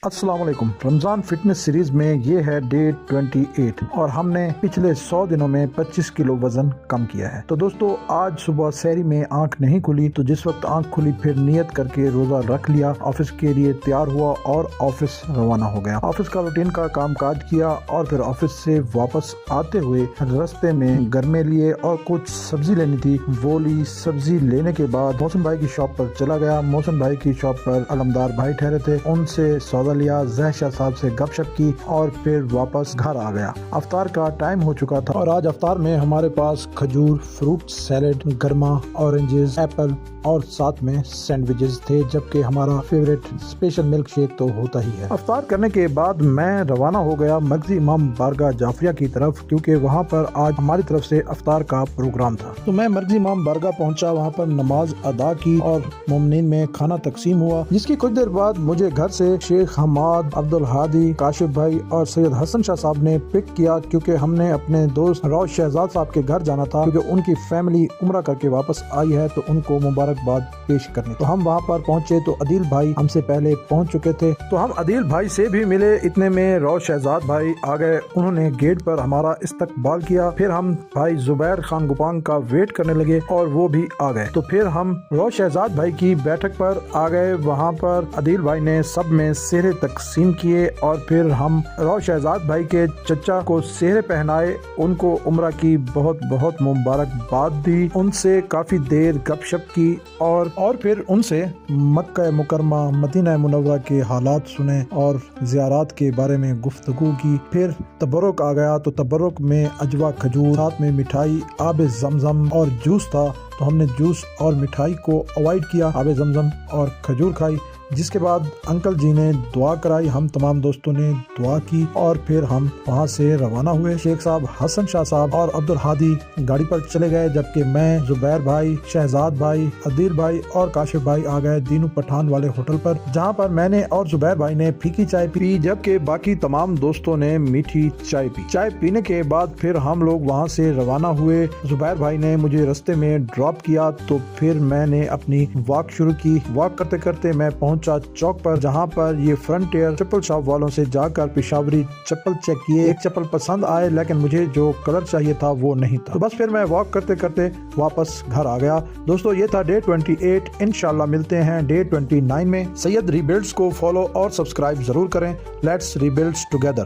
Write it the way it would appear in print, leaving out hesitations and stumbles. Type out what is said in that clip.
السلام علیکم۔ رمضان fitness series میں یہ ہے ڈے 28 اور ہم نے پچھلے 100 دنوں میں 25 کلو وزن کم کیا ہے۔ تو دوستو آج صبح سحری میں آنکھ نہیں کھلی تو جس وقت آنکھ کھلی پھر نیت کر کے روزہ رکھ لیا، آفس کے لیے تیار ہوا اور آفس روانہ ہو گیا۔ آفس کا روٹین کا کام کاج کیا اور پھر آفس سے واپس آتے ہوئے رستے میں گرمے لیے اور کچھ سبزی لینی تھی، وہ لی۔ سبزی لینے کے بعد محسن بھائی کی شاپ پر چلا گیا۔ محسن بھائی کی شاپ پر علمدار بھائی ٹھہرے تھے، ان سے سودا لیا، زہر شاہ صاحب سے گپ شپ کی اور پھر واپس گھر آ گیا۔ افطار کا ٹائم ہو چکا تھا اور آج افطار میں ہمارے پاس کھجور، فروٹ سیلیڈ، گرما، اورنجز، ایپل اور ساتھ میں سینڈوچز تھے، جبکہ ہمارا فیوریٹ اسپیشل ملک شیک تو ہوتا ہی ہے۔ افطار کرنے کے بعد میں روانہ ہو گیا مرکزی امام بارگاہ جعفریہ کی طرف، کیونکہ وہاں پر آج ہماری طرف سے افطار کا پروگرام تھا۔ تو میں مرکزی امام بارگاہ پہنچا، وہاں پر نماز ادا کی اور مومنین میں کھانا تقسیم ہوا، جس کی کچھ دیر بعد مجھے گھر سے شیخ حماد، عبدالہادی، کاشف بھائی اور سید حسن شاہ صاحب نے پک کیا، کیونکہ ہم نے اپنے دوست روش شہزاد صاحب کے گھر جانا تھا، کیونکہ ان کی فیملی عمرہ کر کے واپس آئی ہے تو ان کو مبارکباد پیش کرنی۔ تو ہم وہاں پر پہنچے تو عدیل بھائی ہم سے پہلے پہنچ چکے تھے، تو ہم عدیل بھائی سے بھی ملے۔ اتنے میں روش شہزاد بھائی آ گئے، انہوں نے گیٹ پر ہمارا استقبال کیا۔ پھر ہم بھائی زبیر خان گپانگ کا ویٹ کرنے لگے اور وہ بھی آ گئے، تو پھر ہم روش شہزاد بھائی کی بیٹھک پر آ گئے۔ وہاں پر عدیل بھائی نے سب میں سہرے تقسیم کیے اور پھر ہم روش شہزاد بھائی کے چچا کو سہرے پہنائے، ان کو عمرہ کی بہت بہت مبارکباد دی، ان سے کافی دیر گپ شپ کی اور پھر ان سے مکہ مکرمہ، مدینہ منورہ کے حالات سنے اور زیارات کے بارے میں گفتگو کی۔ پھر تبرک آ گیا تو تبرک میں اجوا کھجور، ساتھ میں مٹھائی، آب زمزم اور جوس تھا، تو ہم نے جوس اور مٹھائی کو اوائڈ کیا، آب زمزم اور کھجور کھائی۔ جس کے بعد انکل جی نے دعا کرائی، ہم تمام دوستوں نے دعا کی اور پھر ہم وہاں سے روانہ ہوئے۔ شیخ صاحب، حسن شاہ صاحب اور عبدالہادی گاڑی پر چلے گئے، جبکہ میں، زبیر بھائی، شہزاد بھائی، عدیل بھائی اور کاشف بھائی آ گئے دینو پٹھان والے ہوٹل پر، جہاں پر میں نے اور زبیر بھائی نے پھیکی چائے پی، جبکہ باقی تمام دوستوں نے میٹھی چائے پی۔ چائے پینے کے بعد پھر ہم لوگ وہاں سے روانہ ہوئے۔ زبیر بھائی نے مجھے رستے میں ڈراپ کیا تو پھر میں نے اپنی واک شروع کی۔ واک کرتے کرتے میں پہنچا چوک پر، جہاں پر یہ فرنٹیئر چپل شاپ والوں سے جا کر پشاوری چپل چیک کیے۔ ایک چپل پسند آئے لیکن مجھے جو کلر چاہیے تھا وہ نہیں تھا، تو بس پھر میں واک کرتے کرتے واپس گھر آ گیا۔ دوستو یہ تھا ڈے 28، انشاءاللہ ملتے ہیں ڈے 29 میں۔ سید ریبلڈز کو فالو اور سبسکرائب ضرور کریں۔ Let's rebuild together.